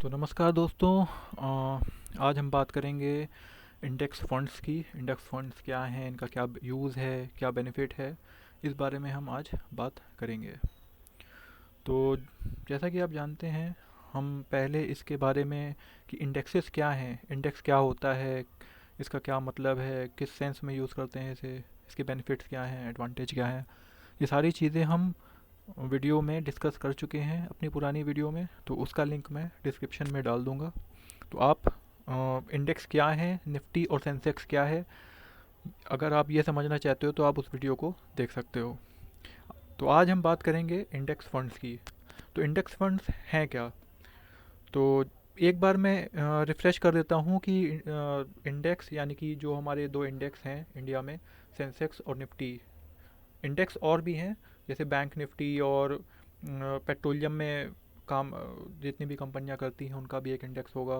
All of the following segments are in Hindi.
तो नमस्कार दोस्तों। आज हम बात करेंगे इंडेक्स फंड्स की। इंडेक्स फंड्स क्या हैं, इनका क्या यूज़ है, क्या बेनिफिट है, इस बारे में हम आज बात करेंगे। तो जैसा कि आप जानते हैं, हम पहले इसके बारे में कि इंडेक्सेस क्या हैं, इंडेक्स क्या होता है, इसका क्या मतलब है, किस सेंस में यूज़ करते हैं इसे, इसके बेनिफिट्स क्या हैं, एडवांटेज क्या हैं, ये सारी चीज़ें हम वीडियो में डिस्कस कर चुके हैं अपनी पुरानी वीडियो में। तो उसका लिंक मैं डिस्क्रिप्शन में डाल दूँगा। तो आप इंडेक्स क्या है, निफ्टी और सेंसेक्स क्या है, अगर आप ये समझना चाहते हो तो आप उस वीडियो को देख सकते हो। तो आज हम बात करेंगे इंडेक्स फंड्स की। तो इंडेक्स फंड्स हैं क्या? तो एक बार मैं रिफ़्रेश कर देता हूँ कि इंडेक्स यानी कि जो हमारे दो इंडेक्स हैं इंडिया में, सेंसेक्स और निफ्टी। इंडेक्स और भी हैं, जैसे बैंक निफ्टी और पेट्रोलियम में काम जितनी भी कंपनियां करती हैं उनका भी एक इंडेक्स होगा।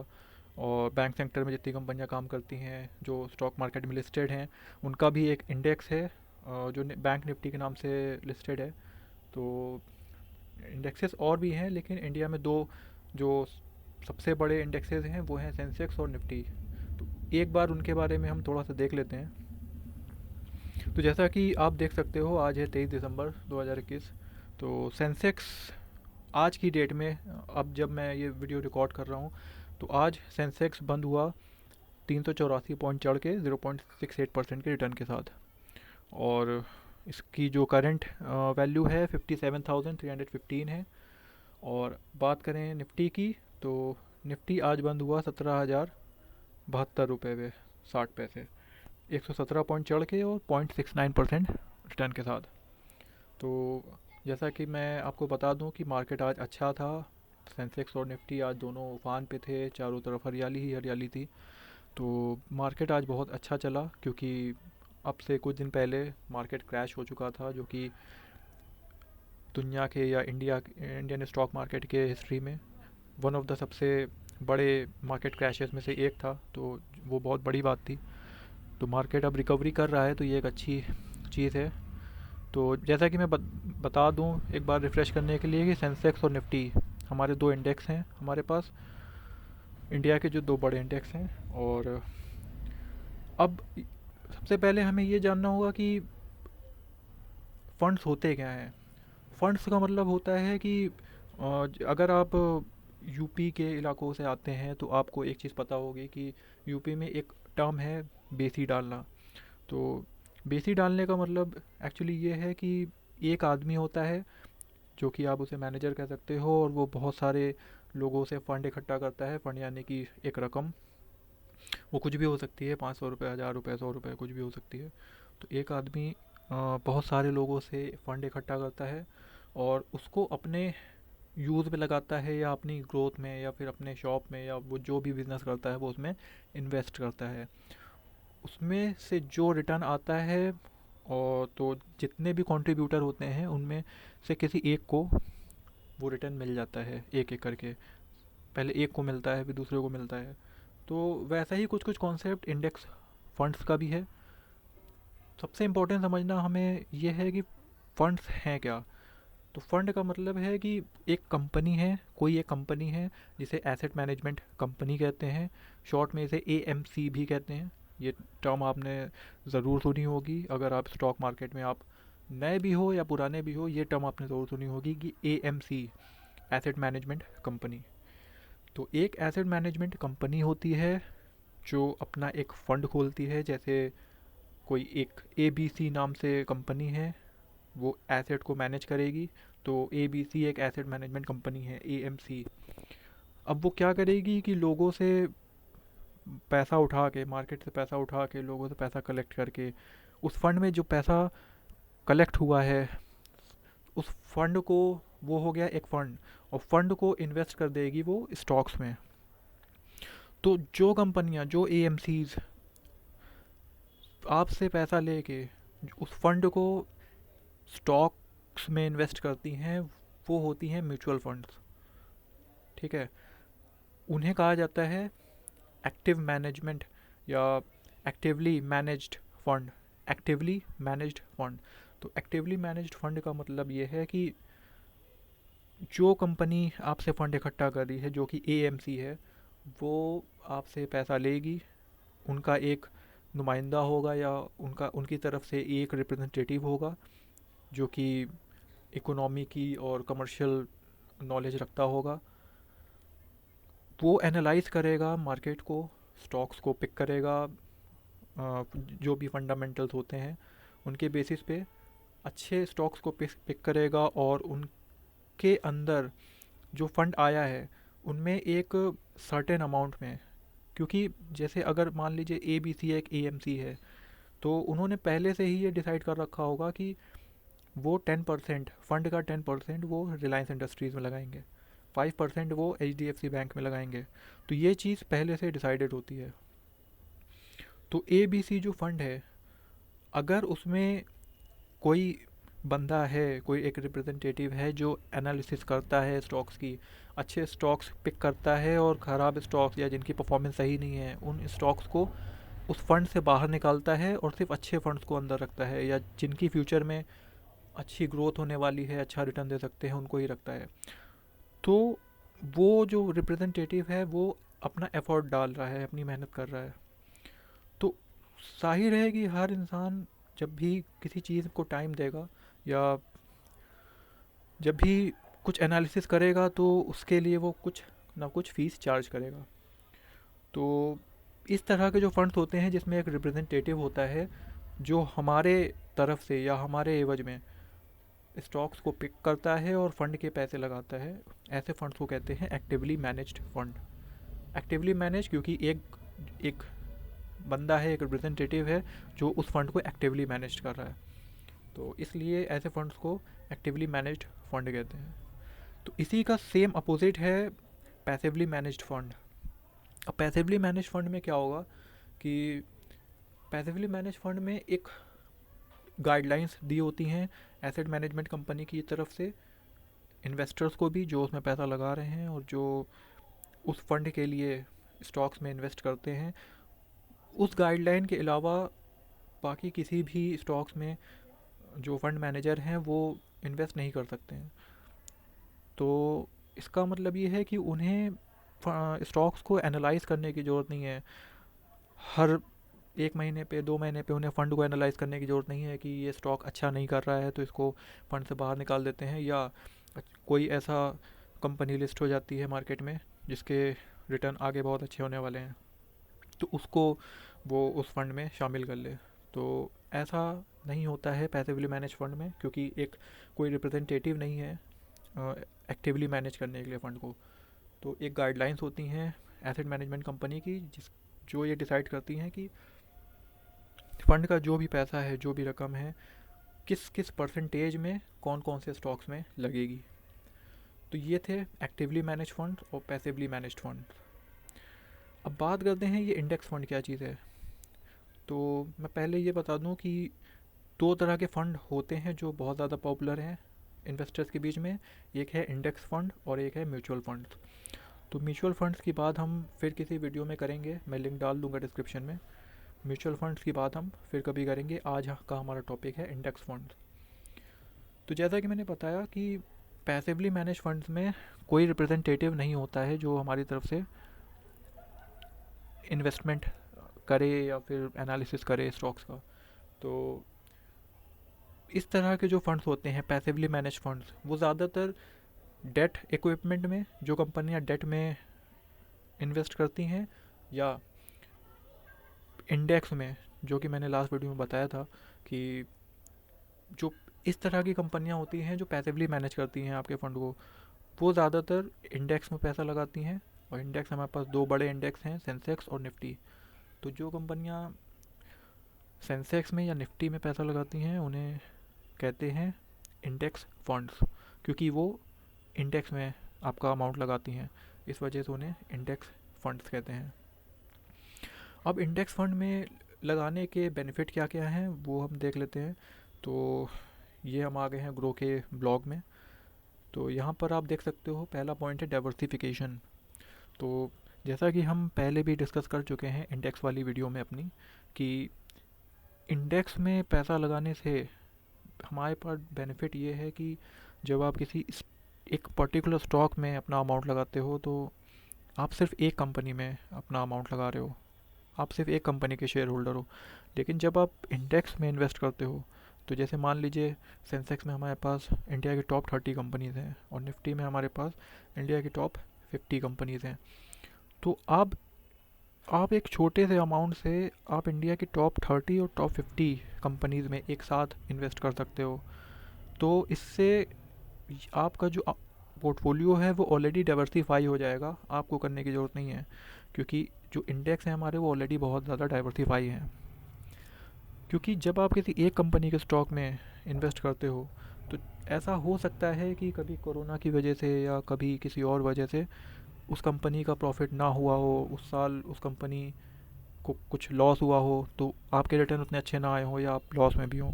और बैंक सेक्टर में जितनी कंपनियां काम करती हैं जो स्टॉक मार्केट में लिस्टेड हैं, उनका भी एक इंडेक्स है जो बैंक निफ्टी के नाम से लिस्टेड है। तो इंडेक्सेस और भी हैं, लेकिन इंडिया में दो जो सबसे बड़े इंडेक्सेस हैं वो हैं सेंसेक्स और निफ्टी। तो एक बार उनके बारे में हम थोड़ा सा देख लेते हैं। तो जैसा कि आप देख सकते हो, आज है 23 दिसंबर 2021। तो सेंसेक्स आज की डेट में, अब जब मैं ये वीडियो रिकॉर्ड कर रहा हूँ, तो आज सेंसेक्स बंद हुआ 384 पॉइंट चढ़ के 0.68% के रिटर्न के साथ। और इसकी जो करंट वैल्यू है 57,315 है। और बात करें निफ्टी की, तो निफ्टी आज बंद हुआ 17,072 रुपये पे 60 पैसे, 117 पॉइंट चढ़ के और 0.69% रिटर्न के साथ। तो जैसा कि मैं आपको बता दूं कि मार्केट आज अच्छा था। सेंसेक्स और निफ्टी आज दोनों उफान पे थे, चारों तरफ हरियाली ही हरियाली थी। तो मार्केट आज बहुत अच्छा चला, क्योंकि अब से कुछ दिन पहले मार्केट क्रैश हो चुका था, जो कि दुनिया के या इंडियन स्टॉक मार्केट के हिस्ट्री में वन ऑफ द सबसे बड़े मार्केट क्रैशेस में से एक था। तो वो बहुत बड़ी बात थी। तो मार्केट अब रिकवरी कर रहा है, तो ये एक अच्छी चीज़ है। तो जैसा कि मैं बता दूं एक बार रिफ़्रेश करने के लिए, कि सेंसेक्स और निफ्टी हमारे दो इंडेक्स हैं हमारे पास, इंडिया के जो दो बड़े इंडेक्स हैं। और अब सबसे पहले हमें ये जानना होगा कि फ़ंड्स होते क्या हैं। फ़ंड्स का मतलब होता है कि अगर आप यूपी के इलाकों से आते हैं तो आपको एक चीज़ पता होगी कि यूपी में एक टर्म है, बेसी डालना। तो बेसी डालने का मतलब एक्चुअली ये है कि एक आदमी होता है, जो कि आप उसे मैनेजर कह सकते हो, और वो बहुत सारे लोगों से फ़ंड इकट्ठा करता है। फ़ंड यानी कि एक रकम, वो कुछ भी हो सकती है, 500 रुपये, 1000 रुपये, 100 रुपये, कुछ भी हो सकती है। तो एक आदमी बहुत सारे लोगों से फ़ंड इकट्ठा करता है और उसको अपने यूज़ में लगाता है, या अपनी ग्रोथ में, या फिर अपने शॉप में, या वो जो भी बिज़नेस करता है वो उसमें इन्वेस्ट करता है। उसमें से जो रिटर्न आता है, और तो जितने भी कंट्रीब्यूटर होते हैं उनमें से किसी एक को वो रिटर्न मिल जाता है, एक एक करके। पहले एक को मिलता है, फिर दूसरे को मिलता है। तो वैसा ही कुछ कुछ कॉन्सेप्ट इंडेक्स फंड्स का भी है। सबसे इम्पोर्टेंट समझना हमें यह है कि फंड्स हैं क्या। तो फंड का मतलब है कि एक कंपनी है, कोई एक कंपनी है, जिसे एसेट मैनेजमेंट कंपनी कहते हैं। शॉर्ट में इसे एएमसी भी कहते हैं। ये टर्म आपने ज़रूर सुनी होगी, अगर आप स्टॉक मार्केट में आप नए भी हो या पुराने भी हो, ये टर्म आपने ज़रूर सुनी होगी कि एएमसी, एसेट मैनेजमेंट कंपनी। तो एक एसेट मैनेजमेंट कंपनी होती है जो अपना एक फ़ंड खोलती है। जैसे कोई एक एबीसी नाम से कंपनी है, वो एसेट को मैनेज करेगी। तो ए बी सी एक एसेट मैनेजमेंट कंपनी है, ए एम सी। अब वो क्या करेगी कि लोगों से पैसा उठा के, मार्केट से पैसा उठा के, लोगों से पैसा कलेक्ट करके, उस फंड में जो पैसा कलेक्ट हुआ है, उस फंड को, वो हो गया एक फंड, और फंड को इन्वेस्ट कर देगी वो स्टॉक्स में। तो जो कंपनियां, जो ए एम सीज आपसे पैसा लेके उस फंड को स्टॉक्स में इन्वेस्ट करती हैं, वो होती हैं म्यूचुअल फंड्स। ठीक है। उन्हें कहा जाता है एक्टिव मैनेजमेंट, या actively managed fund. Actively managed fund. तो एक्टिवली मैनेज्ड फंड का मतलब ये है कि जो कंपनी आपसे फ़ंड इकट्ठा कर रही है, जो कि एएमसी है, वो आपसे पैसा लेगी। उनका एक नुमाइंदा होगा या उनका उनकी तरफ से एक रिप्रेजेंटेटिव होगा जो कि इकोनॉमी की और कमर्शियल नॉलेज रखता होगा। वो एनालाइज करेगा मार्केट को, स्टॉक्स को पिक करेगा, जो भी फंडामेंटल्स होते हैं उनके बेसिस पे अच्छे स्टॉक्स को पिक करेगा, और उनके अंदर जो फंड आया है उनमें एक सर्टेन अमाउंट में, क्योंकि जैसे अगर मान लीजिए ए बी सी एक ए एम सी है, तो उन्होंने पहले से ही ये डिसाइड कर रखा होगा कि वो 10% फंड का 10% वो रिलायंस इंडस्ट्रीज़ में लगाएंगे, 5% वो H D F C bank में लगाएंगे। तो ये चीज़ पहले से डिसाइडेड होती है। तो ए बी सी जो फंड है, अगर उसमें कोई बंदा है, कोई एक रिप्रेजेंटेटिव है जो एनालिसिस करता है स्टॉक्स की, अच्छे स्टॉक्स पिक करता है और ख़राब स्टॉक्स या जिनकी परफॉर्मेंस सही नहीं है उन स्टॉक्स को उस फंड से बाहर निकालता है और सिर्फ अच्छे फंड्स को अंदर रखता है, या जिनकी फ्यूचर में अच्छी ग्रोथ होने वाली है, अच्छा रिटर्न दे सकते हैं, उनको ही रखता है। तो वो जो रिप्रेजेंटेटिव है वो अपना एफर्ट डाल रहा है, अपनी मेहनत कर रहा है। तो जाहिर है कि हर इंसान जब भी किसी चीज़ को टाइम देगा या जब भी कुछ एनालिसिस करेगा तो उसके लिए वो कुछ ना कुछ फ़ीस चार्ज करेगा। तो इस तरह के जो फंड्स होते हैं जिसमें एक रिप्रेजेंटेटिव होता है जो हमारे तरफ से या हमारे एवज में स्टॉक्स को पिक करता है और फंड के पैसे लगाता है, ऐसे फंड्स को कहते हैं actively managed fund. Actively manage क्योंकि एक एक बंदा है, एक रिप्रेजेंटेटिव है जो उस फंड को एक्टिवली मैनेज कर रहा है, तो इसलिए ऐसे फंड्स को एक्टिवली मैनेज्ड फंड कहते हैं। तो इसी का सेम अपोजिट है पैसिवली मैनेज्ड फंड। अब पैसिवली मैनेज्ड फंड में क्या होगा कि पैसिवली मैनेज्ड फंड में एक गाइडलाइंस दी होती हैं एसेट मैनेजमेंट कंपनी की तरफ से इन्वेस्टर्स को भी, जो उसमें पैसा लगा रहे हैं और जो उस फंड के लिए स्टॉक्स में इन्वेस्ट करते हैं। उस गाइडलाइन के अलावा बाकी किसी भी स्टॉक्स में जो फंड मैनेजर हैं वो इन्वेस्ट नहीं कर सकते हैं। तो इसका मतलब ये है कि उन्हें स्टॉक्स को एनालाइज करने की ज़रूरत नहीं है। हर 1 महीने पे 2 महीने पे उन्हें फ़ंड को एनालाइज करने की ज़रूरत नहीं है कि ये स्टॉक अच्छा नहीं कर रहा है तो इसको फ़ंड से बाहर निकाल देते हैं, या कोई ऐसा कंपनी लिस्ट हो जाती है मार्केट में जिसके रिटर्न आगे बहुत अच्छे होने वाले हैं तो उसको वो उस फंड में शामिल कर ले। तो ऐसा नहीं होता है पैसिवली मैनेज फंड में, क्योंकि एक कोई रिप्रेजेंटेटिव नहीं है एक्टिवली मैनेज करने के लिए फ़ंड को। तो एक गाइडलाइंस होती हैं एसेट मैनेजमेंट कंपनी की जो ये डिसाइड करती हैं कि फ़ंड का जो भी पैसा है, जो भी रकम है, किस किस परसेंटेज में कौन कौन से स्टॉक्स में लगेगी। तो ये थे एक्टिवली मैनेज फंड और पैसिवली मैनेज्ड फंड। अब बात करते हैं ये इंडेक्स फंड क्या चीज़ है। तो मैं पहले ये बता दूं कि दो तरह के फ़ंड होते हैं जो बहुत ज़्यादा पॉपुलर हैं इन्वेस्टर्स के बीच में। एक है इंडेक्स फ़ंड और एक है म्यूचुअल फंड। तो म्यूचुअल फंड्स की बात हम फिर किसी वीडियो में करेंगे, मैं लिंक डाल दूंगा डिस्क्रिप्शन में। म्यूचुअल फंड्स की बात हम फिर कभी करेंगे। आज का हमारा टॉपिक है इंडेक्स फंड। तो जैसा कि मैंने बताया कि पैसिवली मैनेज फंड्स में कोई रिप्रेजेंटेटिव नहीं होता है जो हमारी तरफ से इन्वेस्टमेंट करे या फिर एनालिसिस करे स्टॉक्स का। तो इस तरह के जो फंड्स होते हैं पैसिवली मैनेज फंड्स, वो ज़्यादातर डेट इक्विपमेंट में, जो कंपनियां डेट में इन्वेस्ट करती हैं, या इंडेक्स में, जो कि मैंने लास्ट वीडियो में बताया था कि जो इस तरह की कंपनियां होती हैं जो पैसिवली मैनेज करती हैं आपके फ़ंड को, वो ज़्यादातर इंडेक्स में पैसा लगाती हैं। और इंडेक्स हमारे पास दो बड़े इंडेक्स हैं, सेंसेक्स और निफ्टी। तो जो कंपनियां सेंसेक्स में या निफ्टी में पैसा लगाती हैं उन्हें कहते हैं इंडेक्स फंड्स, क्योंकि वो इंडेक्स में आपका अमाउंट लगाती हैं, इस वजह से उन्हें इंडेक्स फंड्स कहते हैं। अब इंडेक्स फंड में लगाने के बेनिफिट क्या क्या हैं वो हम देख लेते हैं। तो ये हम आ गए हैं ग्रो के ब्लॉग में। तो यहाँ पर आप देख सकते हो पहला पॉइंट है डाइवर्सिफिकेशन। तो जैसा कि हम पहले भी डिस्कस कर चुके हैं इंडेक्स वाली वीडियो में अपनी, कि इंडेक्स में पैसा लगाने से हमारे पास बेनिफिट ये है कि जब आप किसी एक पर्टिकुलर स्टॉक में अपना अमाउंट लगाते हो तो आप सिर्फ एक कंपनी में अपना अमाउंट लगा रहे हो, आप सिर्फ एक कंपनी के शेयर होल्डर हो। लेकिन जब आप इंडेक्स में इन्वेस्ट करते हो, तो जैसे मान लीजिए सेंसेक्स में हमारे पास इंडिया की टॉप 30 कंपनीज़ हैं और निफ्टी में हमारे पास इंडिया की टॉप 50 कंपनीज़ हैं। तो आप एक छोटे से अमाउंट से आप इंडिया की टॉप 30 और टॉप 50 कंपनीज़ में एक साथ इन्वेस्ट कर सकते हो। तो इससे आपका जो पोर्टफोलियो है वो ऑलरेडी डाइवर्सिफाई हो जाएगा, आपको करने की ज़रूरत नहीं है, क्योंकि जो इंडेक्स हैं हमारे वो ऑलरेडी बहुत ज़्यादा डाइवर्सिफाई हैं। क्योंकि जब आप किसी एक कंपनी के स्टॉक में इन्वेस्ट करते हो, तो ऐसा हो सकता है कि कभी कोरोना की वजह से या कभी किसी और वजह से उस कंपनी का प्रॉफिट ना हुआ हो, उस साल उस कंपनी को कुछ लॉस हुआ हो, तो आपके रिटर्न उतने अच्छे ना आए हों या आप लॉस में भी हों।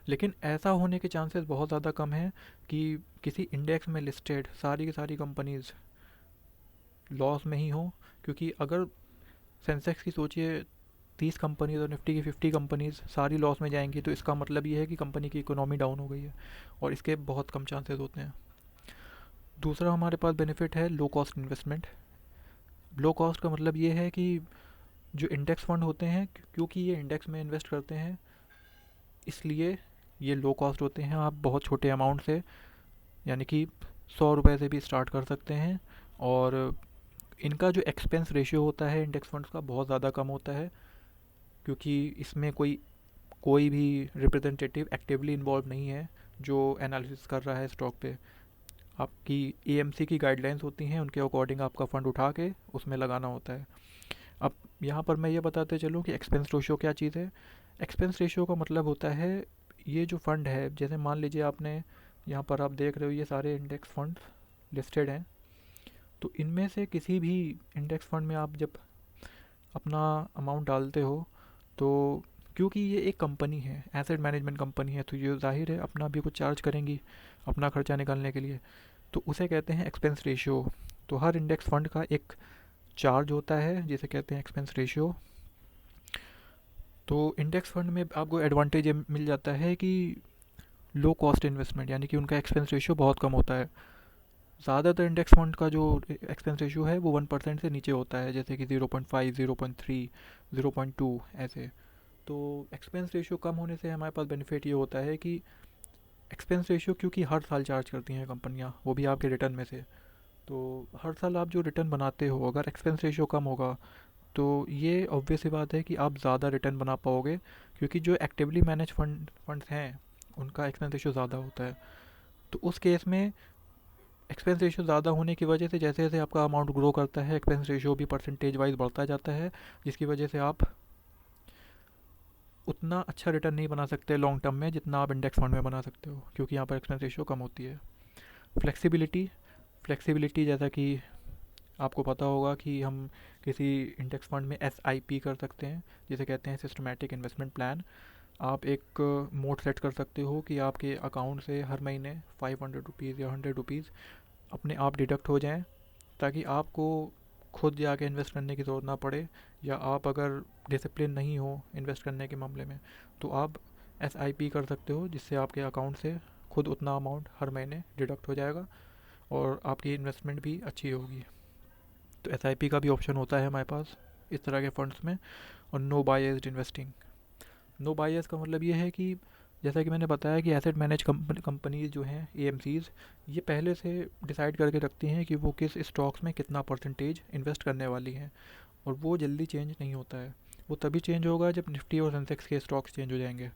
लेकिन ऐसा होने के चांसेस बहुत ज़्यादा कम हैं कि किसी इंडेक्स में लिस्टेड सारी की सारी कंपनीज लॉस में ही हों। क्योंकि अगर सेंसेक्स की सोचिए 30 कंपनीज और निफ्टी की 50 कंपनीज सारी लॉस में जाएंगी, तो इसका मतलब ये है कि कंपनी की इकोनॉमी डाउन हो गई है, और इसके बहुत कम चांसेस होते हैं। दूसरा हमारे पास बेनिफिट है low cost investment. Low cost का मतलब ये है कि जो इंडेक्स फंड होते हैं, क्योंकि ये इंडेक्स में इन्वेस्ट करते हैं, इसलिए ये लो कॉस्ट होते हैं। आप बहुत छोटे अमाउंट से, यानी कि 100 रुपये से भी स्टार्ट कर सकते हैं। और इनका जो एक्सपेंस रेशियो होता है इंडेक्स फंड्स का बहुत ज़्यादा कम होता है, क्योंकि इसमें कोई कोई भी रिप्रेजेंटेटिव एक्टिवली इन्वॉल्व नहीं है जो एनालिसिस कर रहा है स्टॉक पे। आपकी एएमसी की गाइडलाइंस होती हैं, उनके अकॉर्डिंग आपका फ़ंड उठा के उसमें लगाना होता है। अब यहाँ पर मैं ये बताते चलूँ कि एक्सपेंस रेशियो क्या चीज़ है। एक्सपेंस रेशियो का मतलब होता है, ये जो फ़ंड है, जैसे मान लीजिए आपने यहाँ पर आप देख रहे हो ये सारे इंडेक्स फंड लिस्टेड हैं, तो इनमें से किसी भी इंडेक्स फंड में आप जब अपना अमाउंट डालते हो, तो क्योंकि ये एक कंपनी है, एसेट मैनेजमेंट कंपनी है, तो ये ज़ाहिर है अपना भी कुछ चार्ज करेंगी अपना खर्चा निकालने के लिए, तो उसे कहते हैं एक्सपेंस रेशियो। तो हर इंडेक्स फंड का एक चार्ज होता है जिसे कहते हैं एक्सपेंस रेशियो। तो इंडेक्स फंड में आपको एडवांटेज ये मिल जाता है कि लो कॉस्ट इन्वेस्टमेंट, यानी कि उनका एक्सपेंस रेशियो बहुत कम होता है। ज़्यादातर इंडेक्स फंड का जो एक्सपेंस रेशियो है वो 1% से नीचे होता है, जैसे कि 0.5, 0.3, 0.2 ऐसे। तो एक्सपेंस रेशियो कम होने से हमारे पास बेनिफिट ये होता है कि एक्सपेंस रेशियो, क्योंकि हर साल चार्ज करती हैं कंपनियां, वो भी आपके रिटर्न में से, तो हर साल आप जो रिटर्न बनाते हो, अगर एक्सपेंस रेशियो कम होगा, तो ये ऑब्वियस सी बात है कि आप ज़्यादा रिटर्न बना पाओगे, क्योंकि जो एक्टिवली मैनेज फंड्स हैं उनका एक्सपेंस रेशियो ज़्यादा होता है। तो उस केस में एक्सपेंस रेशियो ज़्यादा होने की वजह से जैसे जैसे आपका अमाउंट ग्रो करता है, एक्सपेंस रेशियो भी परसेंटेज वाइज बढ़ता जाता है, जिसकी वजह से आप उतना अच्छा रिटर्न नहीं बना सकते लॉन्ग टर्म में जितना आप इंडेक्स फंड में बना सकते हो, क्योंकि यहाँ पर एक्सपेंस रेशियो कम होती है। फ्लेक्सिबिलिटी, फ्लेक्सिबिलिटी जैसा कि आपको पता होगा कि हम किसी इंडेक्स फंड में SIP कर सकते हैं, जिसे कहते हैं सिस्टमेटिक इन्वेस्टमेंट प्लान। आप एक मोड सेट कर सकते हो कि आपके अकाउंट से हर महीने 500 रुपीज़ या 100 रुपीज़ अपने आप डिडक्ट हो जाएं, ताकि आपको खुद जाके इन्वेस्ट करने की ज़रूरत ना पड़े, या आप अगर डिसिप्लिन नहीं हो इन्वेस्ट करने के मामले में, तो आप SIP कर सकते हो, जिससे आपके अकाउंट से खुद उतना अमाउंट हर महीने डिडक्ट हो जाएगा और आपकी इन्वेस्टमेंट भी अच्छी होगी। तो SIP का भी ऑप्शन होता है हमारे पास इस तरह के फंड्स में। और नो बायस्ड इन्वेस्टिंग, नो बायस का मतलब ये है कि जैसा कि मैंने बताया कि एसेट मैनेज कंपनीज जो हैं AMCs, ये पहले से डिसाइड करके रखती हैं कि वो किस स्टॉक्स में कितना परसेंटेज इन्वेस्ट करने वाली हैं, और वो जल्दी चेंज नहीं होता है। वो तभी चेंज होगा जब निफ्टी और सेंसेक्स के स्टॉक्स चेंज हो जाएंगे,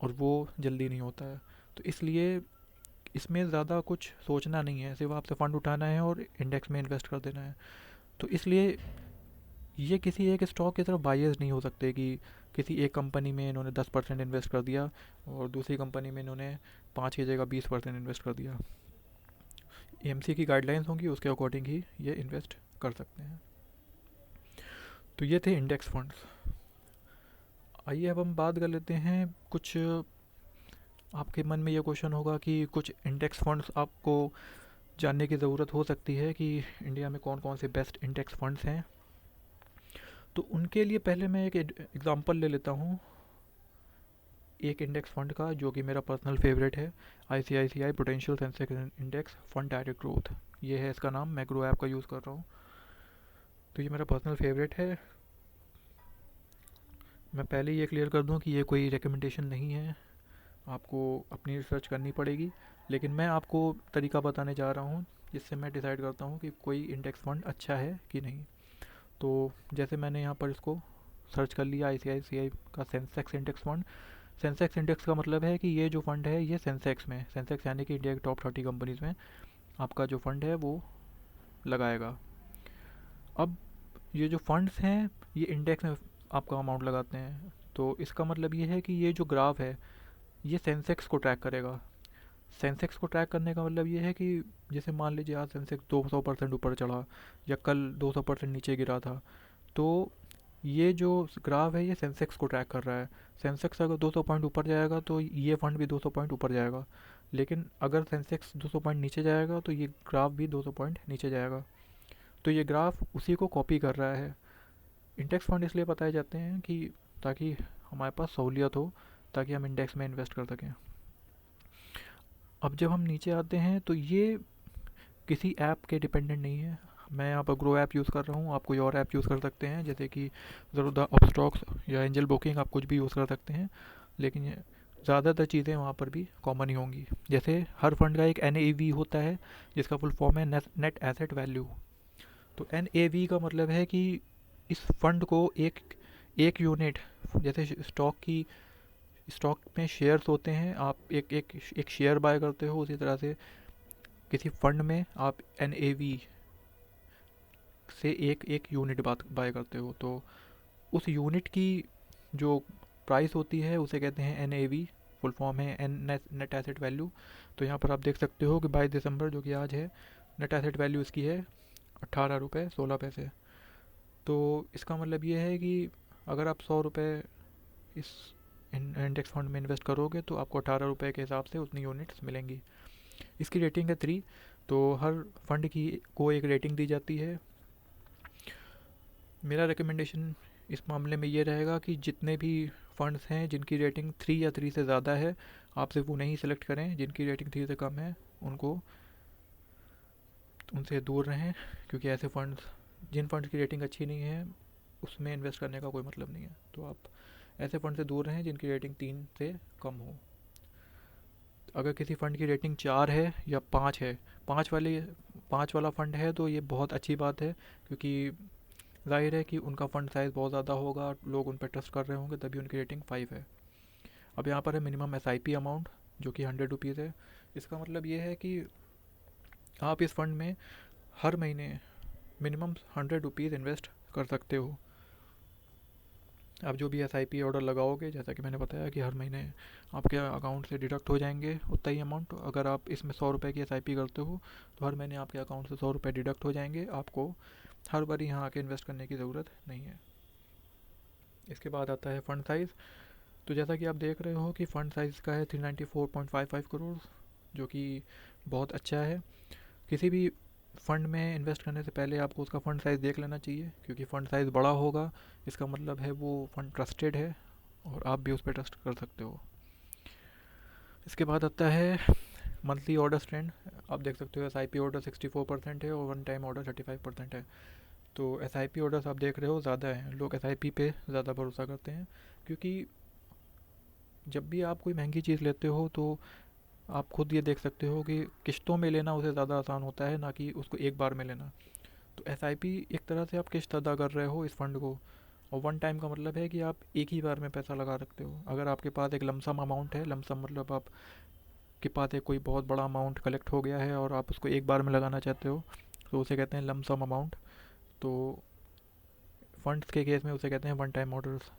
और वो जल्दी नहीं होता है। तो इसलिए इसमें ज़्यादा कुछ सोचना नहीं है, सिर्फ आपसे फ़ंड उठाना है और इंडेक्स में इन्वेस्ट कर देना है। तो इसलिए ये किसी एक स्टॉक की तरफ बायस नहीं हो सकते कि किसी एक कंपनी में इन्होंने 10% इन्वेस्ट कर दिया और दूसरी कंपनी में इन्होंने 5 की जगह 20% इन्वेस्ट कर दिया। AMC की गाइडलाइंस होंगी, उसके अकॉर्डिंग ही ये इन्वेस्ट कर सकते हैं। तो ये थे इंडेक्स फंड्स। आइए अब हम बात कर लेते हैं कुछ, आपके मन में ये क्वेश्चन होगा कि कुछ इंडेक्स फंड्स आपको जानने की ज़रूरत हो सकती है कि इंडिया में कौन कौन से बेस्ट इंडेक्स फंड्स हैं। तो उनके लिए पहले मैं एक एग्ज़ाम्पल ले लेता हूँ। एक इंडेक्स फ़ंड का जो कि मेरा पर्सनल फेवरेट है, ICICI potential Sensex index fund direct growth. ये है इसका नाम, मैं ग्रो ऐप का यूज़ कर रहा हूँ। तो ये मेरा पर्सनल फेवरेट है। मैं पहले ये क्लियर कर दूँ कि ये कोई रिकमेंडेशन नहीं है, आपको अपनी रिसर्च करनी पड़ेगी। लेकिन मैं आपको तरीका बताने जा रहा हूँ जिससे मैं डिसाइड करता हूँ कि कोई इंडेक्स फ़ंड अच्छा है कि नहीं। तो जैसे मैंने यहाँ पर इसको सर्च कर लिया, आईसीआईसीआई का Sensex index fund. Sensex index का मतलब है कि ये जो फ़ंड है ये सेंसेक्स में, सेंसेक्स यानी कि इंडिया की टॉप 30 कंपनीज़ में आपका जो फ़ंड है वो लगाएगा। अब ये जो फंड्स हैं ये इंडेक्स में आपका अमाउंट लगाते हैं, तो इसका मतलब ये है कि ये जो ग्राफ है ये सेंसेक्स को ट्रैक करेगा। सेंसेक्स को ट्रैक करने का मतलब ये है कि जैसे मान लीजिए आज सेंसेक्स 200% ऊपर चढ़ा या कल 200% नीचे गिरा था, तो ये जो ग्राफ है ये सेंसेक्स को ट्रैक कर रहा है। सेंसेक्स अगर 200 पॉइंट ऊपर जाएगा तो ये फंड भी 200 पॉइंट ऊपर जाएगा, लेकिन अगर सेंसेक्स 200 पॉइंट नीचे जाएगा तो ये ग्राफ भी 200 पॉइंट नीचे जाएगा। तो ये ग्राफ उसी को कॉपी कर रहा है। इंडेक्स फंड इसलिए बताए जाते हैं कि ताकि हमारे पास सहूलियत हो, ताकि हम इंडेक्स में इन्वेस्ट कर सकें। अब जब हम नीचे आते हैं तो ये किसी ऐप के डिपेंडेंट नहीं है। मैं यहाँ पर ग्रो ऐप यूज़ कर रहा हूँ, आप कोई और ऐप यूज़ कर सकते हैं, जैसे कि ज़रूरत अपस्टॉक्स या एंजल बुकिंग, आप कुछ भी यूज़ कर सकते हैं। लेकिन ये ज़्यादातर चीज़ें वहाँ पर भी कॉमन ही होंगी। जैसे हर फंड का एक NAV होता है जिसका फुल फॉर्म है नेट एसेट वैल्यू। तो NAV का मतलब है कि इस फंड को एक एक यूनिट, जैसे स्टॉक में शेयर्स होते हैं, आप एक शेयर बाय करते हो, उसी तरह से किसी फंड में आप NAV से एक एक यूनिट बाय करते हो। तो उस यूनिट की जो प्राइस होती है उसे कहते हैं NAV, फुल फॉर्म है नेट एसेट वैल्यू। तो यहाँ पर आप देख सकते हो कि 22 दिसंबर जो कि आज है, नेट एसेट वैल्यू इसकी है 18 रुपये 16 पैसे। तो इसका मतलब ये है कि अगर आप 100 रुपये इस इंडेक्स फंड में इन्वेस्ट करोगे तो आपको 18 रुपये के हिसाब से उतनी यूनिट्स मिलेंगी। इसकी रेटिंग है 3। तो हर फंड की को एक रेटिंग दी जाती है। मेरा रिकमेंडेशन इस मामले में ये रहेगा कि जितने भी फंड्स हैं जिनकी रेटिंग 3 या 3 से ज़्यादा है, आप सिर्फ वो नहीं सेलेक्ट करें। जिनकी रेटिंग 3 से कम है उनको उनसे दूर रहें, क्योंकि ऐसे फंड्स, जिन फंड्स की रेटिंग अच्छी नहीं है उसमें इन्वेस्ट करने का कोई मतलब नहीं है। तो आप ऐसे फंड से दूर रहें जिनकी रेटिंग 3 से कम हो। अगर किसी फ़ंड की रेटिंग 4 है या 5 है, 5 वाली 5 वाला फ़ंड है, तो ये बहुत अच्छी बात है, क्योंकि ज़ाहिर है कि उनका फ़ंड साइज़ बहुत ज़्यादा होगा, लोग उन पर ट्रस्ट कर रहे होंगे, तभी उनकी रेटिंग 5 है। अब यहाँ पर है मिनिमम SIP अमाउंट जो कि 100 रुपीज़ है। इसका मतलब ये है कि आप इस फ़ंड में हर महीने मिनिमम 100 रुपीज़ इन्वेस्ट कर सकते हो। आप जो भी SIP ऑर्डर लगाओगे, जैसा कि मैंने बताया कि हर महीने आपके अकाउंट से डिडक्ट हो जाएंगे उतना ही अमाउंट। अगर आप इसमें 100 रुपये की SIP करते हो तो हर महीने आपके अकाउंट से 100 रुपये डिडक्ट हो जाएंगे। आपको हर बार यहाँ आके इन्वेस्ट करने की ज़रूरत नहीं है। इसके बाद आता है फ़ंड साइज़। तो जैसा कि आप देख रहे हो कि फ़ंड साइज़ का है 394.55 करोड़, जो कि बहुत अच्छा है। किसी भी फ़ंड में इन्वेस्ट करने से पहले आपको उसका फ़ंड साइज़ देख लेना चाहिए, क्योंकि फ़ंड साइज़ बड़ा होगा इसका मतलब है वो फ़ंड ट्रस्टेड है और आप भी उस पर ट्रस्ट कर सकते हो। इसके बाद आता है मंथली ऑर्डर ट्रेंड। आप देख सकते हो SIP ऑर्डर 64% है और वन टाइम ऑर्डर 35% है। तो SIP ऑर्डर्स आप देख रहे हो ज़्यादा हैं, लोग SIP पे ज़्यादा भरोसा करते हैं, क्योंकि जब भी आप कोई महंगी चीज़ लेते हो तो आप खुद ये देख सकते हो कि किश्तों में लेना उसे ज़्यादा आसान होता है, ना कि उसको एक बार में लेना। तो SIP एक तरह से आप किश्त अदा कर रहे हो इस फंड को, और वन टाइम का मतलब है कि आप एक ही बार में पैसा लगा सकते हो। अगर आपके पास एक लमसम अमाउंट है, लमसम मतलब आपके पास एक कोई बहुत बड़ा अमाउंट कलेक्ट हो गया है और आप उसको एक बार में लगाना चाहते हो, तो उसे कहते हैं लमसम अमाउंट। तो फंड्स के केस में उसे कहते हैं वन टाइम ऑर्डर्स।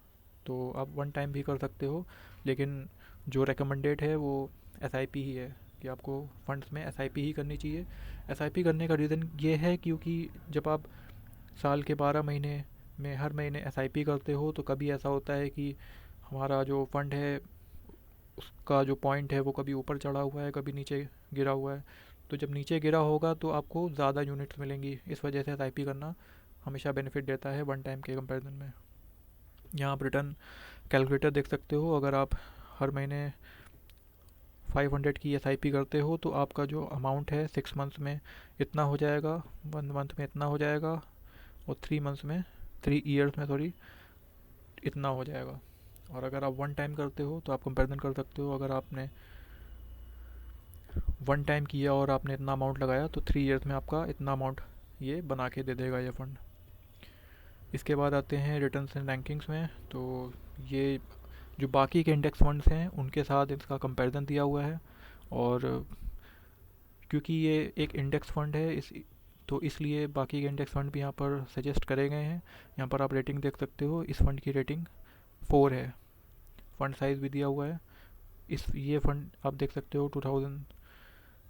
तो आप वन टाइम भी कर सकते हो, लेकिन जो रिकमेंडेड है वो SIP ही है, कि आपको फंड्स में SIP ही करनी चाहिए। SIP करने का रीज़न ये है क्योंकि जब आप साल के 12 महीने में हर महीने SIP करते हो, तो कभी ऐसा होता है कि हमारा जो फंड है उसका जो पॉइंट है वो कभी ऊपर चढ़ा हुआ है, कभी नीचे गिरा हुआ है। तो जब नीचे गिरा होगा तो आपको ज़्यादा यूनिट्स मिलेंगी, इस वजह से SIP करना हमेशा बेनिफिट देता है वन टाइम के कंपैरिजन में। यहाँ आप रिटर्न कैलकुलेटर देख सकते हो। अगर आप हर महीने 500 की एसआईपी करते हो तो आपका जो अमाउंट है 6 मंथ्स में इतना हो जाएगा, 1 मंथ में इतना हो जाएगा, और 3 मंथ्स में, 3 ईयर्स में सॉरी, इतना हो जाएगा। और अगर आप वन टाइम करते हो तो आप कंपेरिजन कर सकते हो, अगर आपने वन टाइम किया और आपने इतना अमाउंट लगाया तो 3 ईयर्स में आपका इतना अमाउंट ये बना के दे देगा ये फंड। इसके बाद आते हैं रिटर्न्स एंड रैंकिंग्स में। तो ये जो बाकी के इंडेक्स फंड्स हैं उनके साथ इसका कंपैरिजन दिया हुआ है, और क्योंकि ये एक इंडेक्स फंड है तो इसलिए बाकी के इंडेक्स फंड भी यहाँ पर सजेस्ट करे गए हैं। यहाँ पर आप रेटिंग देख सकते हो, इस फंड की रेटिंग 4 है। फंड साइज़ भी दिया हुआ है। ये फंड आप देख सकते हो 2000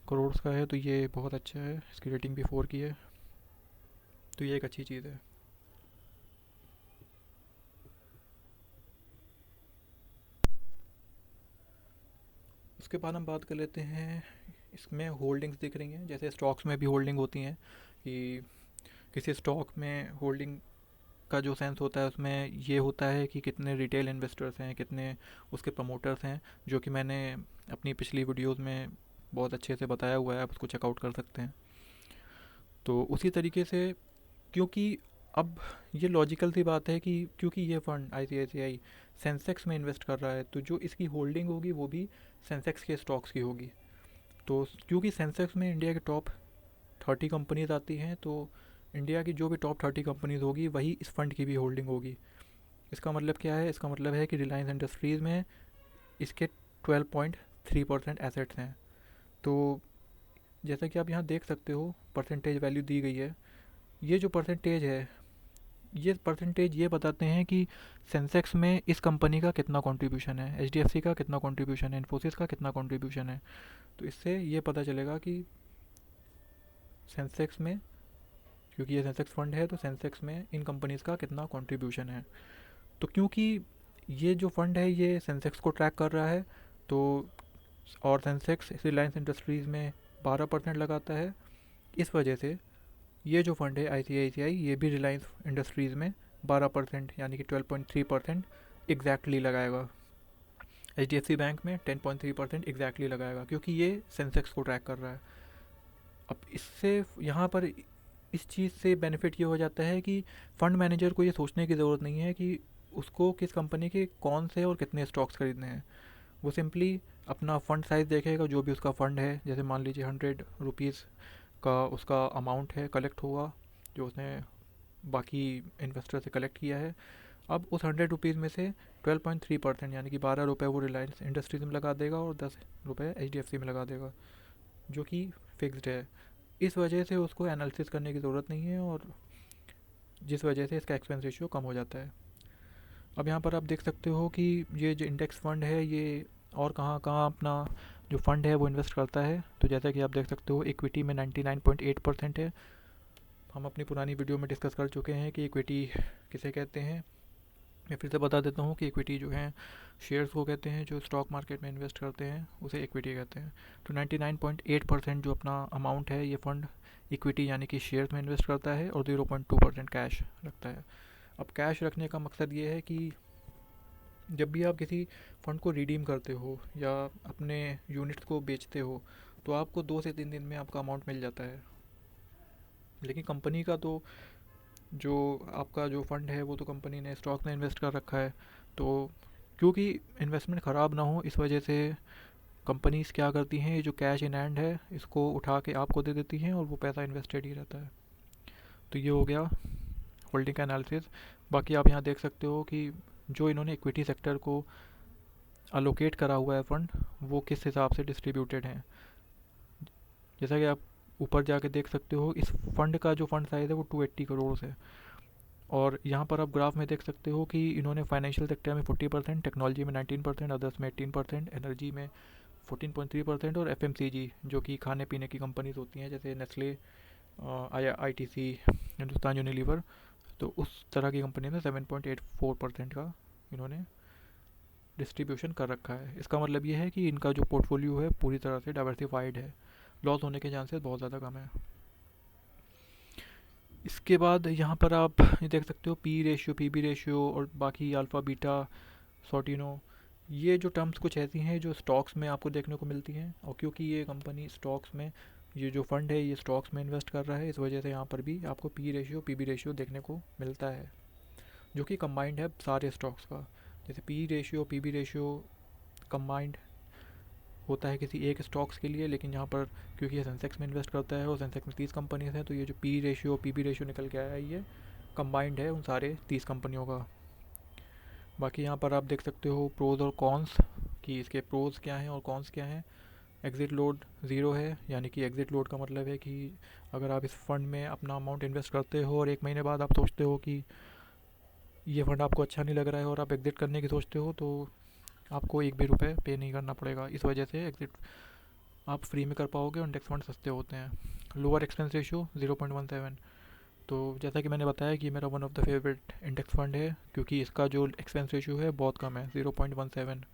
करोड़ का है, तो ये बहुत अच्छा है, इसकी रेटिंग भी 4 की है, तो ये एक अच्छी चीज़ है। उसके बाद हम बात कर लेते हैं, इसमें होल्डिंग्स दिख रही हैं, जैसे स्टॉक्स में भी होल्डिंग होती हैं कि किसी स्टॉक में होल्डिंग का जो सेंस होता है उसमें ये होता है कि कितने रिटेल इन्वेस्टर्स हैं, कितने उसके प्रमोटर्स हैं, जो कि मैंने अपनी पिछली वीडियोस में बहुत अच्छे से बताया हुआ है, आप उसको चेकआउट कर सकते हैं। तो उसी तरीके से, क्योंकि अब ये लॉजिकल सी बात है कि क्योंकि ये फंड आईसीआईसीआई सेंसेक्स में इन्वेस्ट कर रहा है, तो जो इसकी होल्डिंग होगी वो भी सेंसेक्स के स्टॉक्स की होगी। तो क्योंकि सेंसेक्स में इंडिया के टॉप 30 कंपनीज आती हैं, तो इंडिया की जो भी टॉप 30 कंपनीज होगी वही इस फंड की भी होल्डिंग होगी। इसका मतलब क्या है? इसका मतलब है कि रिलायंस इंडस्ट्रीज़ में इसके 12.3% एसेट्स हैं। तो जैसा कि आप यहाँ देख सकते हो, परसेंटेज वैल्यू दी गई है। ये जो परसेंटेज है, ये परसेंटेज ये बताते हैं कि सेंसेक्स में इस कंपनी का कितना कंट्रीब्यूशन है, एचडीएफसी का कितना कंट्रीब्यूशन है, इन्फोसिस का कितना कंट्रीब्यूशन है। तो इससे ये पता चलेगा कि सेंसेक्स में, क्योंकि ये सेंसेक्स फंड है, तो सेंसेक्स में इन कंपनीज़ का कितना कंट्रीब्यूशन है। तो क्योंकि ये जो फंड है ये सेंसेक्स को ट्रैक कर रहा है, तो और सेंसेक्स रिलायंस इंडस्ट्रीज़ में 12% लगाता है, इस वजह से ये जो फंड है आईसीआईसीआई, ये भी रिलायंस इंडस्ट्रीज़ में 12% यानी कि 12.3% एग्जैक्टली लगाएगा। एचडीएफसी बैंक में 10.3% एग्जैक्टली लगाएगा, क्योंकि ये सेंसेक्स को ट्रैक कर रहा है। अब इससे यहाँ पर इस चीज़ से बेनिफिट ये हो जाता है कि फ़ंड मैनेजर को ये सोचने की ज़रूरत नहीं है कि उसको किस कंपनी के कौन से और कितने स्टॉक्स खरीदने हैं। वो सिंपली अपना फ़ंड साइज़ देखेगा, जो भी उसका फ़ंड है, जैसे मान लीजिए 100 रुपीज़ का उसका अमाउंट है, कलेक्ट होगा, जो उसने बाकी इन्वेस्टर से कलेक्ट किया है। अब उस 100 रुपीज़ में से 12.3% यानी कि 12 रुपये वो रिलायंस इंडस्ट्रीज में लगा देगा और 10 रुपये एचडीएफसी में लगा देगा, जो कि फिक्स्ड है। इस वजह से उसको एनालिसिस करने की ज़रूरत नहीं है, और जिस वजह से इसका एक्सपेंस रेशियो कम हो जाता है। अब यहाँ पर आप देख सकते हो कि ये जो इंडेक्स फंड है ये और कहाँ कहाँ अपना जो फंड है वो इन्वेस्ट करता है। तो जैसा कि आप देख सकते हो, इक्विटी में 99.8% है। हम अपनी पुरानी वीडियो में डिस्कस कर चुके हैं कि इक्विटी किसे कहते हैं। मैं फिर से बता देता हूँ कि इक्विटी जो है शेयर्स को कहते हैं, जो स्टॉक मार्केट में इन्वेस्ट करते हैं उसे इक्विटी कहते हैं। तो 99.8% जो अपना अमाउंट है ये फंड इक्विटी यानी कि शेयर्स में इन्वेस्ट करता है, और 0.2% कैश रखता है। अब कैश रखने का मकसद ये है कि जब भी आप किसी फंड को रिडीम करते हो या अपने यूनिट्स को बेचते हो, तो आपको 2 से 3 दिन में आपका अमाउंट मिल जाता है। लेकिन कंपनी का तो जो आपका जो फंड है वो तो कंपनी ने स्टॉक में इन्वेस्ट कर रखा है। तो क्योंकि इन्वेस्टमेंट ख़राब ना हो, इस वजह से कंपनीज क्या करती हैं, ये जो कैश इन हैंड है इसको उठा के आपको दे देती हैं, और वो पैसा इन्वेस्टेड ही रहता है। तो ये हो गया होल्डिंग का एनालिसिस। बाकी आप यहाँ देख सकते हो कि जो इन्होंने इक्विटी सेक्टर को अलोकेट करा हुआ है फंड, वो किस हिसाब से डिस्ट्रीब्यूटेड हैं। जैसा कि आप ऊपर जाके देख सकते हो, इस फंड का जो फंड साइज़ है वो 280 करोड़ है। और यहाँ पर आप ग्राफ में देख सकते हो कि इन्होंने फाइनेंशियल सेक्टर में 40%, टेक्नोलॉजी में 19%, अदर्स में 18%, एनर्जी में 14.3%, और एफएमसीजी जो कि खाने पीने की कंपनीज होती हैं जैसे नेस्ले, आईटीसी, हिंदुस्तान यूनिलीवर, तो उस तरह की कंपनी में 7.84% का इन्होंने डिस्ट्रीब्यूशन कर रखा है। इसका मतलब ये है कि इनका जो पोर्टफोलियो है पूरी तरह से डाइवर्सिफाइड है, लॉस होने के चांसेस बहुत ज़्यादा कम है। इसके बाद यहाँ पर आप ये देख सकते हो P ratio, P B ratio और बाकी अल्फ़ा बीटा, सॉटिनो, ये जो टर्म्स कुछ ऐसी हैं जो स्टॉक्स में आपको देखने को मिलती हैं, और क्योंकि ये कंपनी स्टॉक्स में, ये जो फंड है ये स्टॉक्स में इन्वेस्ट कर रहा है, इस वजह से यहाँ पर भी आपको P ratio P B ratio देखने को मिलता है, जो कि कंबाइंड है सारे स्टॉक्स का। जैसे P ratio P B ratio combined होता है किसी एक स्टॉक्स के लिए, लेकिन यहाँ पर क्योंकि ये सेंसेक्स में इन्वेस्ट करता है और सेंसेक्स में 30 कंपनीज हैं, तो ये जो P ratio P B ratio निकल के आया है ये कंबाइंड है उन सारे 30 कंपनियों का। बाकी यहाँ पर आप देख सकते हो प्रोज और कॉन्स, कि इसके प्रोज क्या हैं और कॉन्स क्या हैं। एग्ज़िट लोड ज़ीरो है, यानी कि एग्ज़िट लोड का मतलब है कि अगर आप इस फंड में अपना अमाउंट इन्वेस्ट करते हो और 1 महीने बाद आप सोचते हो कि ये फंड आपको अच्छा नहीं लग रहा है और आप एग्ज़िट करने की सोचते हो, तो आपको एक भी रुपये पे नहीं करना पड़ेगा। इस वजह से एग्ज़िट आप फ्री में कर पाओगे और इंडेक्स फंड सस्ते होते हैं। Lower expense ratio 0.17। तो जैसा कि मैंने बताया कि मेरा one of the favourite index fund है, क्योंकि इसका जो एक्सपेंस रेशियो है बहुत कम है, 0.17।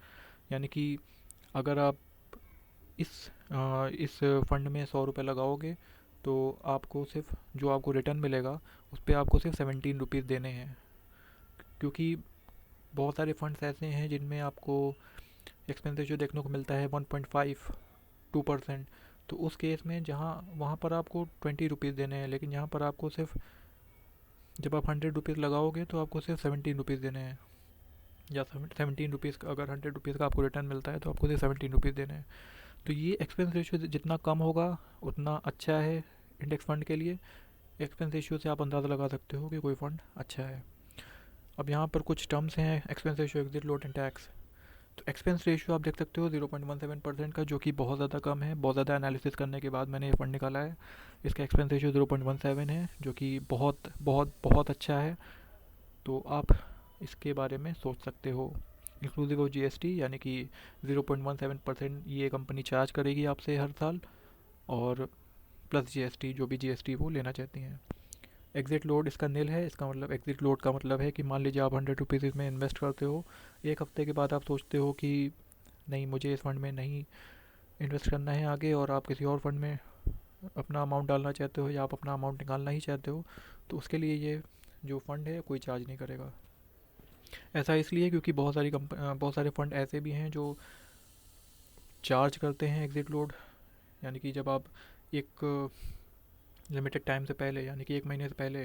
यानी कि अगर आप इस इस फंड में 100 रुपये लगाओगे तो आपको सिर्फ जो आपको रिटर्न मिलेगा उस पर आपको सिर्फ 17 रुपीज़ देने हैं। क्योंकि बहुत सारे फंड्स ऐसे हैं जिनमें आपको एक्सपेंस रेशियो देखने को मिलता है 1.5-2%। तो उस केस में जहाँ वहाँ पर आपको 20 रुपीज़ देने हैं, लेकिन यहाँ पर आपको सिर्फ, जब आप 100 रुपीज़ लगाओगे तो आपको सिर्फ 17 रुपीज़ देने हैं, या 17 रुपीज़ का, अगर 100 रुपीज़ का आपको रिटर्न मिलता है तो आपको सिर्फ 17 रुपीज़ देने हैं। तो ये एक्सपेंस रेशियो जितना कम होगा उतना अच्छा है इंडेक्स फंड के लिए। एक्सपेंस रेशियो से आप अंदाज़ा लगा सकते हो कि कोई फंड अच्छा है। अब यहाँ पर कुछ टर्म्स हैं, expense ratio, exit load and tax. तो एक्सपेंस रेशियो आप देख सकते हो 0.17% का, जो कि बहुत ज़्यादा कम है। बहुत ज़्यादा एनालिसिस करने के बाद मैंने ये फंड निकाला है। इसका एक्सपेंस रेशियो 0.17 है, जो कि बहुत बहुत बहुत अच्छा है। तो आप इसके बारे में सोच सकते हो। इंक्लूसिव ऑफ जीएसटी, यानी कि 0.17% ये कंपनी चार्ज करेगी आपसे हर साल, और प्लस जीएसटी, जो भी जीएसटी वो लेना चाहती हैं। एग्जिट लोड इसका नील है। इसका मतलब, एग्जिट लोड का मतलब है कि मान लीजिए आप 100 रुपीज़ में इन्वेस्ट करते हो, एक हफ्ते के बाद आप सोचते हो कि नहीं, मुझे इस फंड में नहीं इन्वेस्ट करना है आगे, और आप किसी और फंड में अपना अमाउंट डालना चाहते हो या आप अपना अमाउंट निकालना ही चाहते हो, तो उसके लिए ये जो फ़ंड है कोई चार्ज नहीं करेगा। ऐसा इसलिए क्योंकि बहुत सारे फ़ंड ऐसे भी हैं जो चार्ज करते हैं एग्ज़िट लोड। यानी कि जब आप एक लिमिटेड टाइम से पहले, यानी कि 1 महीने से पहले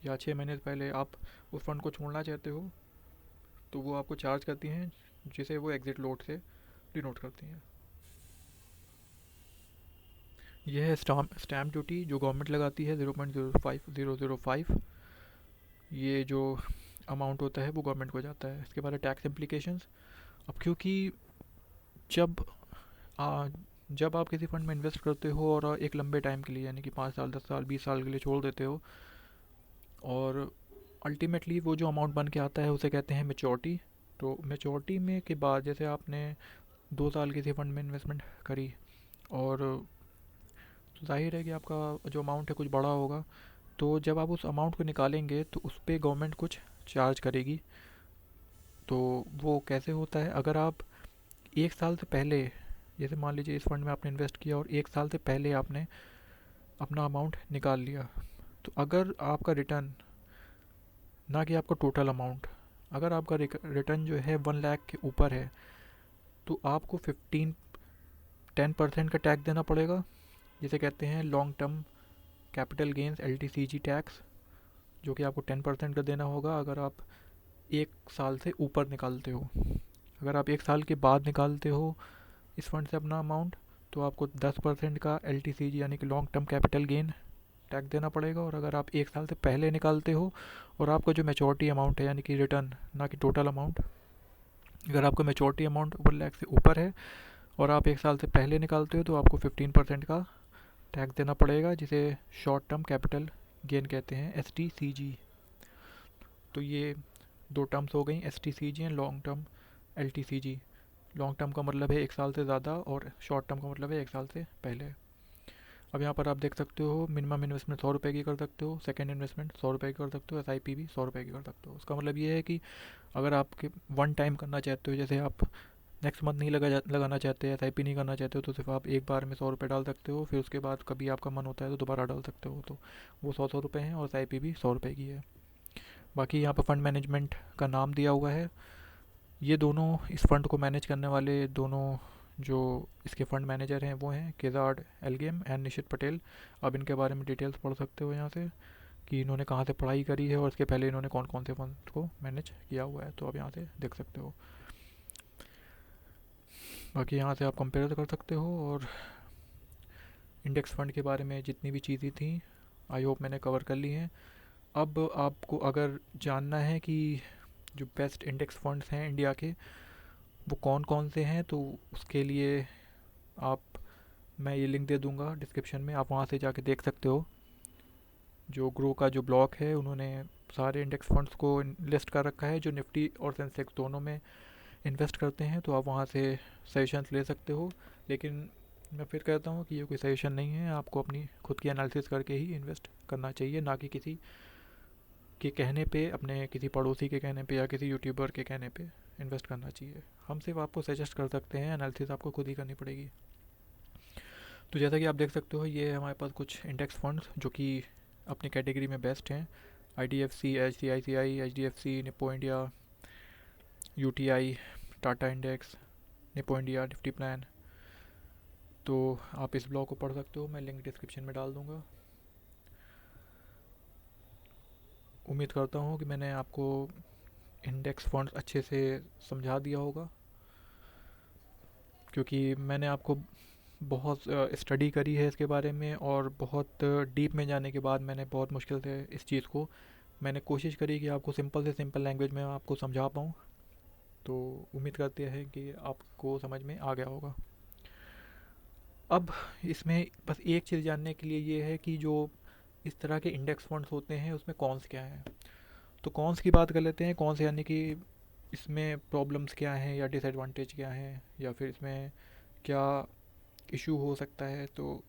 या 6 महीने से पहले आप उस फंड को छोड़ना चाहते हो, तो वो आपको चार्ज करती हैं, जिसे वो एग्ज़िट लोड से डिनोट करती हैं। यह है स्टैम्प ड्यूटी जो गवर्नमेंट लगाती है, 0.05005। ये जो अमाउंट होता है वो गवर्नमेंट को जाता है। इसके बाद टैक्स इम्प्लीकेशंस। अब क्योंकि जब आ, जब आप किसी फंड में इन्वेस्ट करते हो और एक लंबे टाइम के लिए, यानी कि 5 साल, 10 साल, 20 साल के लिए छोड़ देते हो, और अल्टीमेटली वो जो अमाउंट बन के आता है उसे कहते हैं मेचोरिटी। तो मेचोरिटी में के बाद, जैसे आपने 2 साल किसी फंड में इन्वेस्टमेंट करी, और तो जाहिर है कि आपका जो अमाउंट है कुछ बड़ा होगा, तो जब आप उस अमाउंट को निकालेंगे तो उस पर गवर्नमेंट कुछ चार्ज करेगी। तो वो कैसे होता है, अगर आप 1 साल से पहले, जैसे मान लीजिए इस फंड में आपने इन्वेस्ट किया और 1 साल से पहले आपने अपना अमाउंट निकाल लिया, तो अगर आपका रिटर्न, ना कि आपका टोटल अमाउंट, अगर आपका रिटर्न जो है 1 लाख के ऊपर है, तो आपको 10% का टैक्स देना पड़ेगा, जिसे कहते हैं long term capital gains, LTCG tax, जो कि आपको 10% का देना होगा अगर आप 1 साल से ऊपर निकालते हो। अगर आप 1 साल के बाद निकालते हो इस फंड से अपना अमाउंट, तो आपको 10% का LTCG यानी कि long term capital gain tax देना पड़ेगा। और अगर आप 1 साल से पहले निकालते हो और आपका जो मेचोरिटी अमाउंट है, यानी कि रिटर्न, ना कि टोटल अमाउंट, अगर आपका मेचोरिटी अमाउंट 1 लाख से ऊपर है और आप 1 साल से पहले निकालते हो, तो आपको 15% का टैक्स देना पड़ेगा, जिसे शॉर्ट टर्म कैपिटल गेन कहते हैं, STCG। तो ये दो टर्म्स हो गई, STCG and long term LTCG। Long term का मतलब है 1 साल से ज़्यादा, और शॉर्ट टर्म का मतलब है 1 साल से पहले। अब यहाँ पर आप देख सकते हो, मिनिमम इन्वेस्टमेंट 100 रुपये की कर सकते हो, सेकेंड इन्वेस्टमेंट 100 रुपये की कर सकते हो, SIP भी 100 रुपये की कर सकते हो। उसका मतलब ये है कि अगर आप वन टाइम करना चाहते हो, जैसे आप नेक्स्ट मंथ नहीं लगाना चाहते, SIP नहीं करना चाहते हो, तो सिर्फ आप एक बार में 100 रुपये डाल सकते हो। फिर उसके बाद कभी आपका मन होता है तो दोबारा डाल सकते हो। तो वो 100 रुपये हैं, और SIP भी 100 रुपये की है। बाकी यहाँ पर फंड मैनेजमेंट का नाम दिया हुआ है, ये दोनों इस फंड को मैनेज करने वाले दोनों जो इसके फंड मैनेजर हैं वो हैं केजार्ड एलगेम एंड निशित पटेल। अब इनके बारे में डिटेल्स पढ़ सकते हो यहाँ से कि इन्होंने कहाँ से पढ़ाई करी है और इसके पहले इन्होंने कौन कौन से फंड को मैनेज किया हुआ है, तो आप यहाँ से देख सकते हो। बाकी यहाँ से आप कंपेयर कर सकते हो। और इंडेक्स फ़ंड के बारे में जितनी भी चीज़ें थी आई होप मैंने कवर कर ली हैं। अब आपको अगर जानना है कि जो बेस्ट इंडेक्स फंड्स हैं इंडिया के वो कौन कौन से हैं, तो उसके लिए आप मैं ये लिंक दे दूंगा डिस्क्रिप्शन में, आप वहाँ से जाके देख सकते हो। जो ग्रो का जो ब्लॉग है उन्होंने सारे इंडेक्स फंड्स को लिस्ट कर रखा है जो निफ्टी और सेंसेक्स दोनों में इन्वेस्ट करते हैं, तो आप वहाँ से सजेशंस ले सकते हो। लेकिन मैं फिर कहता हूँ कि ये कोई सजेशन नहीं है, आपको अपनी खुद की एनालिसिस करके ही इन्वेस्ट करना चाहिए, ना कि किसी के कहने पे, अपने किसी पड़ोसी के कहने पे या किसी यूट्यूबर के कहने पे इन्वेस्ट करना चाहिए। हम सिर्फ आपको सजेस्ट कर सकते हैं, एनालिसिस आपको खुद ही करनी पड़ेगी। तो जैसा कि आप देख सकते हो ये हमारे पास कुछ इंडेक्स फंड्स जो कि अपनी कैटेगरी में बेस्ट हैं। I D F C, H C I C I, H D F C, Nippon India, U T I, Tata index, Nippon India, Nifty plan. तो आप इस ब्लॉग को पढ़ सकते हो, मैं लिंक डिस्क्रिप्शन में डाल दूँगा। उम्मीद करता हूँ कि मैंने आपको इंडेक्स फंड्स अच्छे से समझा दिया होगा, क्योंकि मैंने आपको बहुत स्टडी करी है इसके बारे में और बहुत डीप में जाने के बाद मैंने बहुत मुश्किल से इस चीज़ को मैंने कोशिश करी कि आपको सिंपल से सिंपल लैंग्वेज में आपको समझा पाऊँ। तो उम्मीद करते हैं कि आपको समझ में आ गया होगा। अब इसमें बस एक चीज़ जानने के लिए ये है कि जो इस तरह के इंडेक्स फंड्स होते हैं उसमें कॉन्स क्या हैं। तो कॉन्स की बात कर लेते हैं। कॉन्स यानी कि इसमें प्रॉब्लम्स क्या हैं या डिसएडवांटेज क्या हैं या फिर इसमें क्या इशू हो सकता है। तो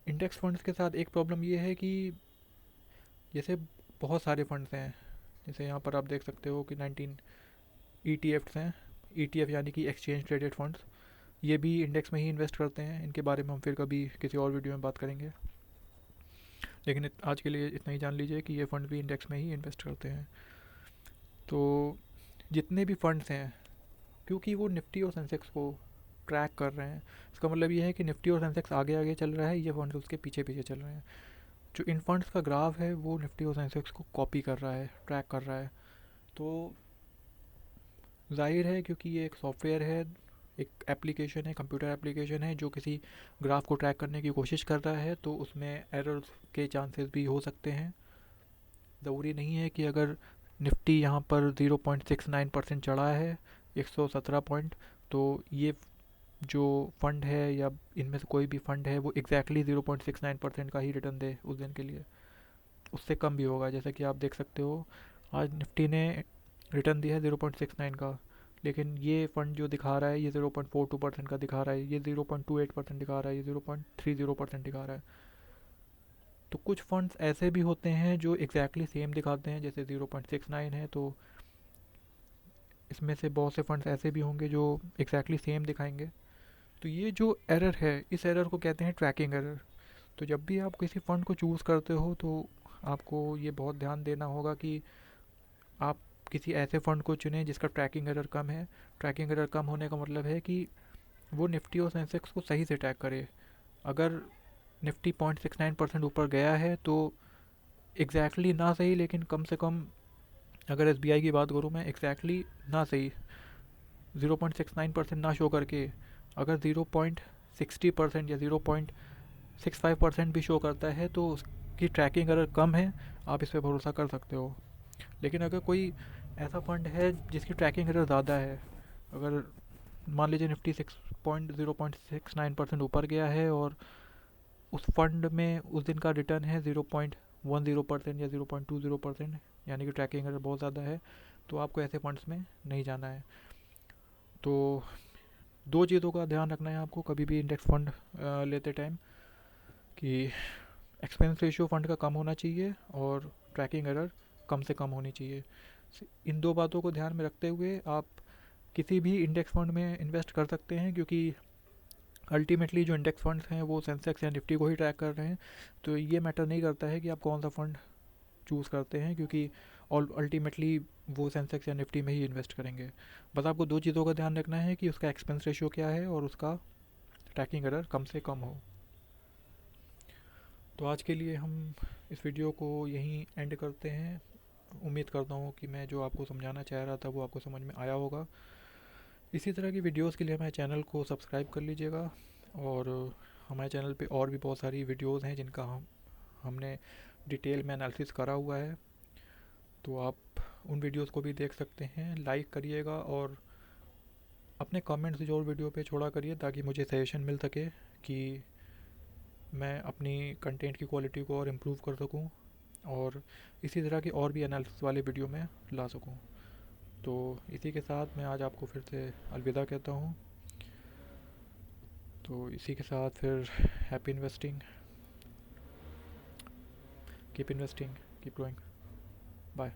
इंडेक्स फंड्स के साथ एक प्रॉब्लम ये है कि जैसे बहुत सारे फंड्स हैं, जैसे यहाँ पर आप देख सकते हो कि 19 ETFs हैं। ETF यानी कि एक्सचेंज ट्रेडेड फंड्स, ये भी इंडेक्स में ही इन्वेस्ट करते हैं। इनके बारे में हम फिर कभी किसी और वीडियो में बात करेंगे, लेकिन आज के लिए इतना ही जान लीजिए कि ये फंड भी इंडेक्स में ही इन्वेस्ट करते हैं। तो जितने भी फंड्स हैं, क्योंकि वो निफ्टी और सेंसेक्स को ट्रैक कर रहे हैं, इसका मतलब ये है कि निफ्टी और सेंसेक्स आगे आगे चल रहा है, ये फंड्स उसके पीछे पीछे चल रहे हैं। जो इन फंड्स का ग्राफ है वो निफ्टी और सेंसेक्स को कॉपी कर रहा है, ट्रैक कर रहा है। तो जाहिर है क्योंकि ये एक सॉफ्टवेयर है, एक एप्लीकेशन है, कंप्यूटर एप्लीकेशन है जो किसी ग्राफ को ट्रैक करने की कोशिश कर रहा है, तो उसमें एरर्स के चांसेस भी हो सकते हैं। ज़रूरी नहीं है कि अगर निफ्टी यहाँ पर 0.69% चढ़ा है, 117 पॉइंट, तो ये जो फंड है या इनमें से कोई भी फंड है वो एग्जैक्टली 0.69% का ही रिटर्न दे उस दिन के लिए। उससे कम भी होगा। जैसे कि आप देख सकते हो आज निफ्टी ने रिटर्न दिया है 0.69 का, लेकिन ये फंड जो दिखा रहा है ये 0.42% का दिखा रहा है, ये 0.28% दिखा रहा है, ये 0.30% दिखा रहा है। तो कुछ फंड्स ऐसे भी होते हैं जो एग्जैक्टली सेम दिखाते हैं, जैसे 0.69 है, तो इसमें से बहुत से फंड्स ऐसे भी होंगे जो एग्जैक्टली सेम दिखाएंगे। तो ये जो एरर है, इस एरर को कहते हैं ट्रैकिंग एरर। तो जब भी आप किसी फ़ंड को चूज़ करते हो तो आपको ये बहुत ध्यान देना होगा कि आप किसी ऐसे फ़ंड को चुनें जिसका ट्रैकिंग एरर कम है। ट्रैकिंग एरर कम होने का मतलब है कि वो निफ्टी और सेंसेक्स को सही से ट्रैक करे। अगर निफ्टी 0.69% ऊपर गया है तो एग्जैक्टली ना सही, लेकिन कम से कम अगर SBI की बात करूँ मैं, एग्जैक्टली ना सही 0.69% ना शो करके अगर 0.60% या 0.65% भी शो करता है तो उसकी ट्रैकिंग एरर कम है, आप इस पर भरोसा कर सकते हो। लेकिन अगर कोई ऐसा फंड है जिसकी ट्रैकिंग एरर ज़्यादा है, अगर मान लीजिए निफ्टी 0.69% ऊपर गया है और उस फंड में उस दिन का रिटर्न है 0.10% या 0.20%, यानी कि ट्रैकिंग एरर बहुत ज़्यादा है, तो आपको ऐसे फंड्स में नहीं जाना है। तो दो चीज़ों का ध्यान रखना है आपको कभी भी इंडेक्स फंड लेते टाइम, कि एक्सपेंस रेशियो फंड का कम होना चाहिए और ट्रैकिंग एरर कम से कम होनी चाहिए। इन दो बातों को ध्यान में रखते हुए आप किसी भी इंडेक्स फंड में इन्वेस्ट कर सकते हैं, क्योंकि अल्टीमेटली जो इंडेक्स फंड्स हैं वो सेंसेक्स या निफ्टी को ही ट्रैक कर रहे हैं। तो ये मैटर नहीं करता है कि आप कौन सा फंड चूज़ करते हैं, क्योंकि और अल्टीमेटली वो सेंसेक्स या निफ्टी में ही इन्वेस्ट करेंगे। बस आपको दो चीज़ों का ध्यान रखना है कि उसका एक्सपेंस रेशियो क्या है और उसका ट्रैकिंग एरर कम से कम हो। तो आज के लिए हम इस वीडियो को यहीं एंड करते हैं। उम्मीद करता हूँ कि मैं जो आपको समझाना चाह रहा था वो आपको समझ में आया होगा। इसी तरह की वीडियोस के लिए हमारे चैनल को सब्सक्राइब कर लीजिएगा, और हमारे चैनल पे और भी बहुत सारी वीडियोस हैं जिनका हमने डिटेल में एनालिसिस करा हुआ है, तो आप उन वीडियोस को भी देख सकते हैं। लाइक करिएगा और अपने कमेंट्स जो वीडियो पे छोड़ा करिए, ताकि मुझे सजेशन मिल सके कि मैं अपनी कंटेंट की क्वालिटी को और इम्प्रूव कर सकूं, और इसी तरह की और भी एनालिसिस वाले वीडियो में ला सकूं। तो इसी के साथ मैं आज आपको फिर से अलविदा कहता हूं। तो इसी के साथ फिर happy investing, keep investing, keep growing, bye.